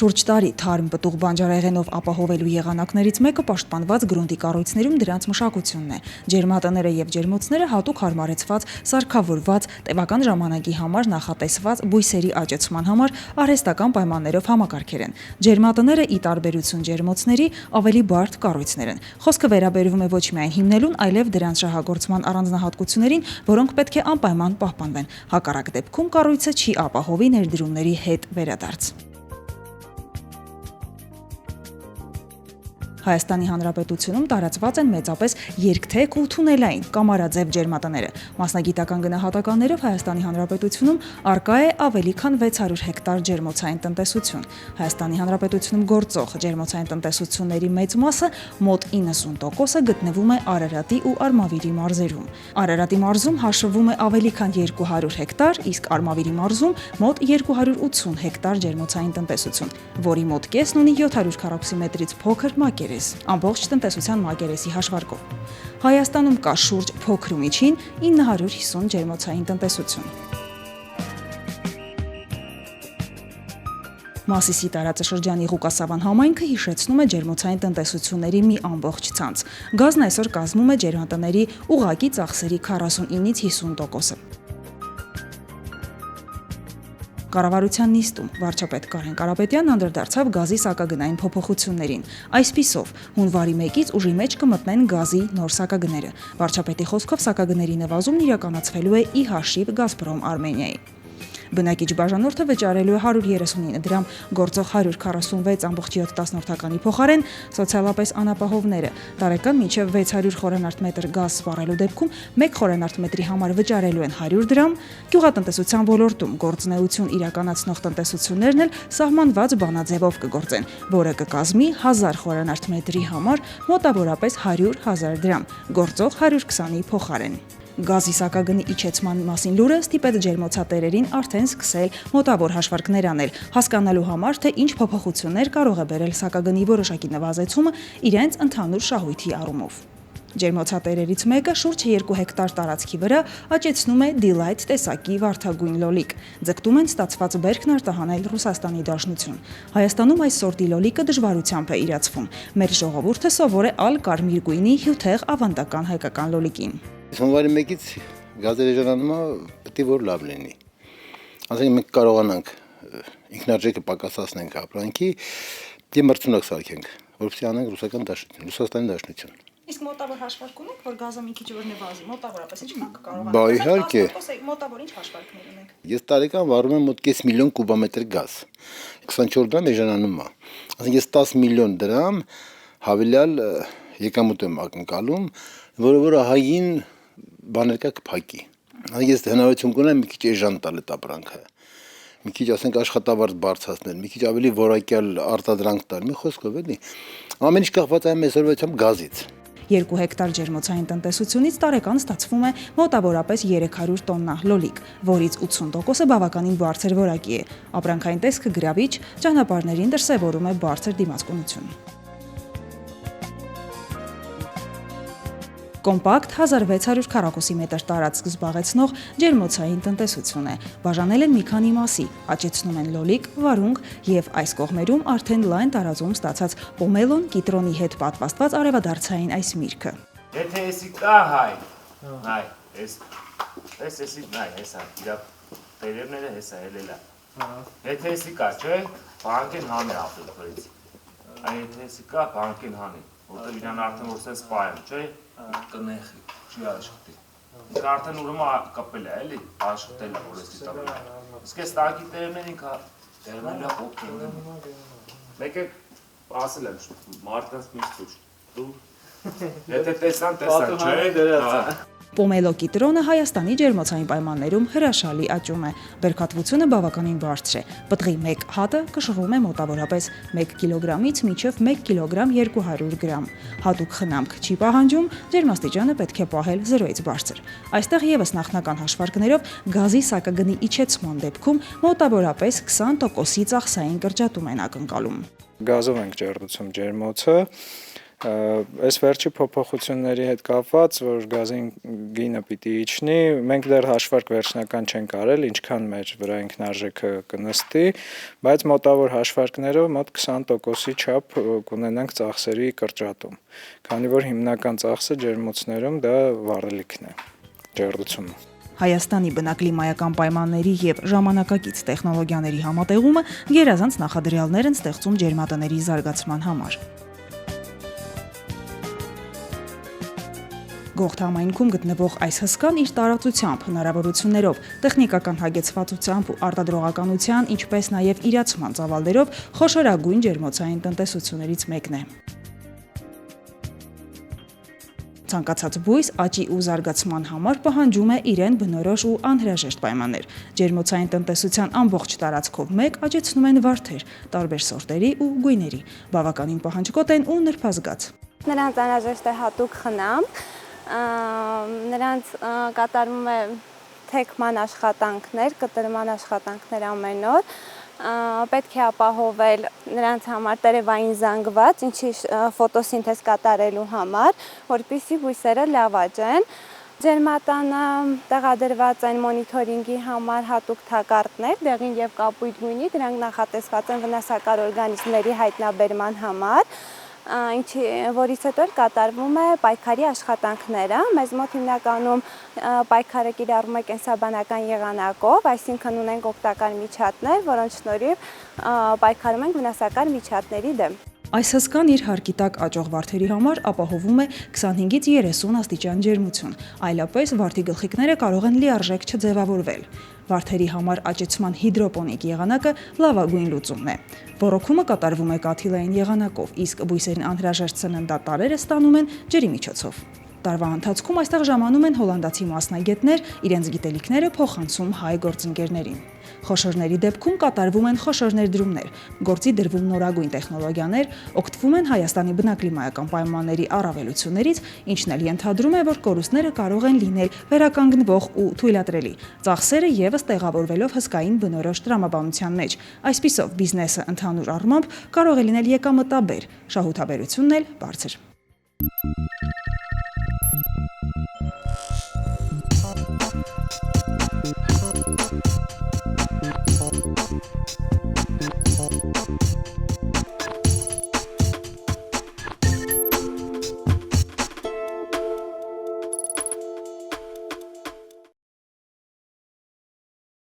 Շուրջ տարի թարմ պտուղ բանջարեղենով ապահովելու եղանակներից մեկը պաշտպանված գրունտի կառույցներում դրանց մշակությունն է։ Ջերմատները եւ ջերմոցները հատուկ հարմարեցված, սարքավորված, տևական ժամանակի համար նախատեսված բույսերի աճեցման համար արհեստական պայմաններով համակարգեր են։ Ջերմատները, ի տարբերություն ջերմոցների, ավելի բարդ կառույցներ են։ Խոսքը վերաբերվում է ոչ միայն հիմնելուն, այլև դրանց շահագործման առանձնահատկություններին, որոնք պետք է անպայման պահպանվեն։ Հակառակ դեպքում կառույցը չի ապահովի ներդրումների հետ վերադարձ։ Հայաստանի Հանրապետությունում տարածված են մեծապես երկթեք ու թունելային կամարաձև ջերմատները։ Մասնագիտական գնահատականներով Հայաստանի Հանրապետությունում առկա է ավելի քան 600 հեկտար ջերմոցային տնտեսություն։ Հայաստանի Հանրապետությունում գործող ջերմոցային տնտեսությունների մեծ մասը, մոտ 90%-ը գտնվում է Արարատի ու Արմավիրի մարզերում։ Արարատի մարզում հաշվվում է ավելի քան 200 հեկտար, իսկ Արմավիրի մարզում մոտ 280 հեկտար ջերմոցային տնտեսություն, որի մոտ կեսն ունի 700 քառակուսիմետրից փոքր մակեր։ Ամբողջ տնտեսության մակերեսի հաշվարկով։ Հայաստանում կա շուրջ փոքր ու միջին 950 ջերմոցային տնտեսություն։ Մասիսի տարածաշրջանի Ղուկասավան համայնքը հիշեցնում է ջերմոցային տնտեսությունների մի ամբողջ ցանց։ Գազն այսօր կազմում է ջերմատների ուղղակի ծախսերի 49-ից 50%-ը։ Կառավարության նիստում վարչապետ Կարեն Կարապետյանն անդրադարձավ գազի սակագնային փոփոխություններին։ Այսպիսով, հունվարի 1-ից ուժի մեջ կմտնեն գազի նոր սակագները։ Վարչապետի խոսքով սակագների նվազումն իրականացվելու է ի հաշիվ Գազպրոմ Արմենիայի։ Բնակիչ բաժանորդը վճարելու է 139 դրամ, գործող 146.7 փոխարեն սոցիալապես անապահովները տարեկան մինչև 600 խորանարդ մետր գազ սպառելու դեպքում 1 խորանարդ մետրի համար վճարելու են 100 դրամ, գյուղատնտեսության ոլորտում գործունեություն իրականացնող տնտեսություններն էլ սահմանված բանաձևով կգործեն, որը կկազմի 1000 խորանարդ մետրի համար մոտավորապես 100.000 դրամ, գործող 120-ի փոխարեն։ Գազի սակագնի իջեցման մասին լուրը ստիպեց ջերմոցատերերին արդեն սկսել մոտավոր հաշվարկներ անել, հասկանալու համար, թե ինչ փոփոխություններ կարող է բերել սակագնի որոշակի նվազեցումը իրենց ընդհանուր շահույթի առումով։ Ջերմոցատերերից մեկը շուրջ 2 հեկտար տարածքի վրա աճեցնում է Delight տեսակի վարդագույն լոլիկ։ Ձգտում են ստացված բերքն արտահանել Ռուսաստանի Դաշնություն։ Հայաստանում այս սորտի լոլիկը դժվարությամբ է իրացվում։ Մեր ժողովուրդը սովոր է ալ կարմիր գույնի հյութեղ ավանդական հայկական լոլիկին։ Հունվարի 1-ից գազերի ժառանգումը պետք է որ լավ լինի։ Ասենք մենք կարողանանք ինքնարժեքը պակասացնենք ապրանքի եւ մրցունակ սարքենք, որովհետեւ անենք Ռուսաստանի Դաշնություն։ Իսկ մոտավոր հաշվարկ ունեք, որ գազը մի քիչ որ նվազի, մոտավորապես ինչ կան կարողանանք։ Բա իհարկե։ Մոտավոր ինչ հաշվարկներ ունեք։ Ես տարեկան վարում եմ մոտ 5 միլիոն կուբամետր գազ։ 24 դրամ էժանանում է։ Ասենք ես 10 միլիոն դրամ հավելյալ եկամուտ եմ ակնկալում, որը հային բաներ կա կփակի։ Ես հնարավորություն կունեմ մի քիչ էժան տալ այդ ապրանքը։ Մի քիչ ասենք աշխատավարձ բարձրացնել, մի քիչ ավելի որակյալ արտադրանք տալ, մի խոսքով էլի։ Ամեն ինչ կախված է այսօրվա գազից։ 2 հեկտար ջերմոցային տնտեսությունից տարեկան ստացվում է մոտավորապես 300 տոննա լոլիկ, որից 80%-ը բավականին բարձր որակի է։ Ապրանքային տեսքը գրավիչ, ճանապարհներին դրսևորում է բարձր դիմացկունություն։ Կոմպակտ 1600 քառակուսիմետր տարածք զբաղեցնող ջերմոցային տնտեսություն է։ Բաժանել են մի քանի մասի, աճեցնում են լոլիկ, վարունգ եւ այս կողմերում արդեն լայն տարածում ստացած պոմելոն կիտրոնի հետ պատվաստված արևադարձային այս միրգը։ Եթե էսի կա հայ, էսի նայ, հեսա, իրա տերևները հեսա ելելա։ Եթե էսի կա, չէ, բանկեն հան է ապրել բրից։ Այն եթե էսի կա, բանկեն հան է, որտեղ իրան արդեն որ սենց պայեմ, չէ, կնեխի, չի աշխատի։ Ինք արդեն ուրեմն կպել է, էլի, աշխատել է, որ էսի տապել։ Իսկ ես տակի տերևներ ինքա, տերևները հոք են։ Մեկը ասել եմ, մարդկանց միշտ դու, եթե տեսան, չէ, Պոմելո կիտրոնը Հայաստանի ջերմոցային պայմաններում հրաշալի աճում է։ Բերքատվությունը բավականին բարձր է։ Պտղի 1 հատը կշռում է մոտավորապես 1 կիլոգրամից մինչև 1 կիլոգրամ 200 գրամ։ Հատուկ խնամք չի պահանջում, ջերմաստիճանը պետք է պահել 0-ից բարձր։ Այստեղ եւս նախնական հաշվարկներով գազի սակագնի իջեցման դեպքում մոտավորապես 20%-ի ծախսային կրճատում են ակնկալում։ Գազով ենք ջեռուցում ջերմոցը։ Այս վերջի փոփոխությունների հետ կապված, որ գազի գինը պիտի իջնի, մենք դեռ հաշվարկ վերջնական չենք արել, ինչքան մեր վրա ինքնարժեքը կնստի, բայց մոտավոր հաշվարկներով մոտ 20%-ի չափ կունենանք ծախսերի կրճատում, քանի որ հիմնական ծախսը ջերմոցներում դա վառելիքն է, ջեռուցումը։ Հայաստանի բնակլիմայական պայմանների եւ ժամանակակից տեխնոլոգիաների համատեղումը գերազանց նախադրյալներ են ստեղծում ջերմատների զարգացման համար։ Գողթ համայնքում գտնվող այս հսկան իր տարածությամբ, հնարավորություններով, տեխնիկական հագեցվածությամբ ու արտադրողականության, ինչպես նաև իրացման ծավալներով խոշորագույն ջերմոցային տնտեսություններից մեկն է։ Ցանկացած բույս աճի ու զարգացման համար պահանջում է իրեն բնորոշ ու անհրաժեշտ պայմաններ։ Ջերմոցային տնտեսության ամբողջ տարածքով մեկ աճեցնում են վարդեր, տարբեր սորտերի ու գույների, բավականին պահանջկոտ են ու նրբազգաց։ Նրանց անհրաժեշտ է հատուկ խնամք, նրանց կատարվում է թեքման աշխատանքներ, կտրման աշխատանքներ ամեն օր, պետք է ապահովել նրանց համար տերևային զանգված, ինչի ֆոտոսինթեզ կատարելու համար, որպեսզի բույսերը լավ աճեն։ Ջերմատանը տեղադրված են մոնիթորինգի համար հատուկ թակարդներ, դեղին եւ կապույտ գույնի, դրանք նախատեսված են վնասակար օրգանիզմների հայտնաբերման համար, որից հետո կատարվում է պայքարի աշխատանքները։ Մեզ մոտ հիմնականում պայքարը կիրառվում է կենսաբանական եղանակով, այսինքն ունենք օգտակար միջատներ, որոնց շնորհիվ պայքարում ենք վնասակար միջատների դեմ։ Այս հսկան իր հարկի տակ աճող վարդերի համար ապահովում է 25-ից 30 աստիճան ջերմություն, այլապես վարդի գլխիկները կարող են լիարժեք չձևավորվել։ Վարդերի համար աճեցման հիդրոպոնիկ եղանակը լավագույն լուծումն է։ Ոռոգումը կատարվում է կաթիլային եղանակով, իսկ բույսերին անհրաժեշտ սննդատարերը ստանում են ջրի միջոցով։ Տարվա ընթացքում այստեղ ժամանում են հոլանդացի մասնագետներ, իրենց գիտելիքները փոխանցում հայ գործընկերներին։ Խոշորների դեպքում կատարվում են խոշոր ներդրումներ, գործի դրվում նորագույն տեխնոլոգիաներ, օգտվում են Հայաստանի բնակլիմայական պայմանների առավելություններից, ինչն էլ ենթադրում է, որ կորուստները կարող են լինել վերականգնվող ու թույլատրելի։ Ծախսերը եւս տեղավորվելով հսկային բնորոշ տրամաբանության մեջ։ Այսպիսով բիզնեսը ընդհանուր առմամբ կարող է լինել եկամտաբեր, շահութաբերությունն էլ բարձր։